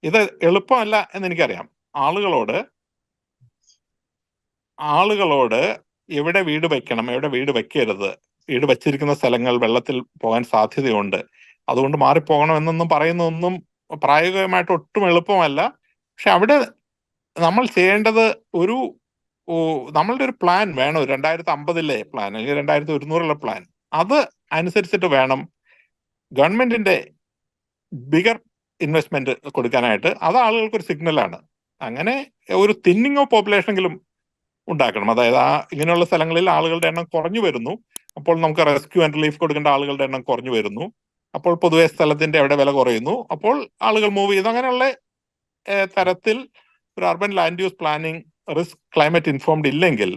ഇത് എളുപ്പമല്ല എന്ന് എനിക്കറിയാം. ആളുകളോട് എവിടെ വീട് വയ്ക്കണം, എവിടെ വീട് വയ്ക്കരുത്, വീട് വച്ചിരിക്കുന്ന സ്ഥലങ്ങൾ വെള്ളത്തിൽ പോകാൻ സാധ്യതയുണ്ട്, അതുകൊണ്ട് മാറിപ്പോകണം എന്നൊന്നും പറയുന്നതൊന്നും പ്രായോഗികമായിട്ട് ഒട്ടും എളുപ്പമല്ല. പക്ഷെ അവിടെ നമ്മൾ ചെയ്യേണ്ടത് നമ്മളുടെ ഒരു പ്ലാൻ വേണം. 2050 പ്ലാൻ അല്ലെങ്കിൽ 2100 പ്ലാൻ, അത് അനുസരിച്ചിട്ട് വേണം ഗവൺമെന്റിന്റെ ബിഗർ ഇൻവെസ്റ്റ്മെന്റ് കൊടുക്കാനായിട്ട്. അത് ആളുകൾക്കൊരു സിഗ്നലാണ്. അങ്ങനെ ഒരു തിന്നിങ് ഓഫ് പോപ്പുലേഷനെങ്കിലും ഉണ്ടാക്കണം. അതായത് ഇങ്ങനെയുള്ള സ്ഥലങ്ങളിൽ ആളുകളുടെ എണ്ണം കുറഞ്ഞു വരുന്നു, അപ്പോൾ നമുക്ക് റെസ്ക്യൂ ആൻഡ് റിലീഫ് കൊടുക്കേണ്ട ആളുകളുടെ എണ്ണം കുറഞ്ഞു വരുന്നു, അപ്പോൾ പൊതുവെ സ്ഥലത്തിന്റെ എവിടെ വില കുറയുന്നു, അപ്പോൾ ആളുകൾ മൂവ് ചെയ്യുന്നു. അങ്ങനെയുള്ള തരത്തിൽ ഒരു urban land use planning risk climate informed ഇല്ലെങ്കിൽ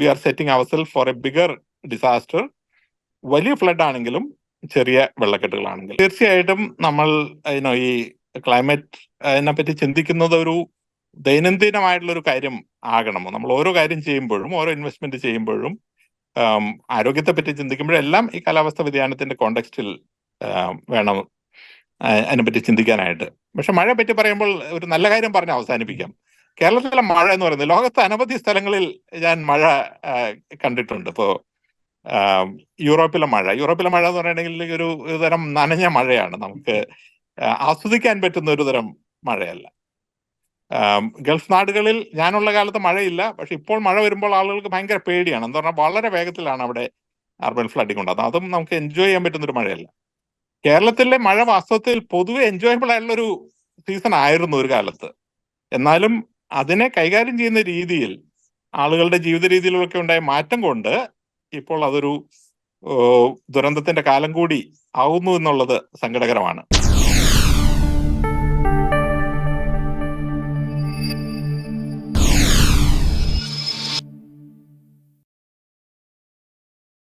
we are setting our self for a bigger disaster. വലിയ ഫ്ലഡ് ആണെങ്കിലും ചെറിയ വെള്ളക്കെട്ടുകളാണെങ്കിലും തീർച്ചയായിട്ടും നമ്മൾ ഈ ക്ലൈമറ്റിനെ പറ്റി ചിന്തിക്കുന്നത് ഒരു ദൈനംദിനമായിട്ടുള്ള ഒരു കാര്യം ആകണം. നമ്മൾ ഓരോ കാര്യം ചെയ്യുമ്പോഴും ഓരോ ഇൻവെസ്റ്റ്മെന്റ് ചെയ്യുമ്പോഴും ആരോഗ്യത്തെ പറ്റി ചിന്തിക്കുമ്പോഴെല്ലാം ഈ കാലാവസ്ഥ വ്യതിയാനത്തിന്റെ കോണ്ടെക്സ്റ്റിൽ വേണം അതിനെപ്പറ്റി ചിന്തിക്കാനായിട്ട്. പക്ഷെ മഴയെ പറ്റി പറയുമ്പോൾ ഒരു നല്ല കാര്യം പറഞ്ഞ് അവസാനിപ്പിക്കാം. കേരളത്തിലെ മഴ എന്ന് പറയുന്നത് ലോകത്തെ അനവധി സ്ഥലങ്ങളിൽ ഞാൻ മഴ കണ്ടിട്ടുണ്ട്. ഇപ്പോ യൂറോപ്പിലെ മഴ എന്ന് പറയുകയാണെങ്കിൽ ഒരു തരം നനഞ്ഞ മഴയാണ്, നമുക്ക് ആസ്വദിക്കാൻ പറ്റുന്ന ഒരു തരം മഴയല്ല. ഗൾഫ് നാടുകളിൽ ഞാനുള്ള കാലത്ത് മഴയില്ല, പക്ഷെ ഇപ്പോൾ മഴ വരുമ്പോൾ ആളുകൾക്ക് ഭയങ്കര പേടിയാണ്. എന്താ പറഞ്ഞാൽ വളരെ വേഗത്തിലാണ് അവിടെ അർബൻ ഫ്ലഡിംഗ് ഉണ്ടാകുന്നത്. അതും നമുക്ക് എൻജോയ് ചെയ്യാൻ പറ്റുന്ന ഒരു മഴയല്ല. കേരളത്തിലെ മഴ വാസ്തവത്തിൽ പൊതുവെ എൻജോയബിൾ ആയിട്ടുള്ള ഒരു സീസൺ ആയിരുന്നു ഒരു കാലത്ത്. എന്നാലും അതിനെ കൈകാര്യം ചെയ്യുന്ന രീതിയിൽ ആളുകളുടെ ജീവിത രീതിയിലൊക്കെ ഉണ്ടായ മാറ്റം കൊണ്ട് ഇപ്പോൾ അതൊരു ദുരന്തത്തിന്റെ കാലം കൂടി ആവുന്നു എന്നുള്ളത് സങ്കടകരമാണ്.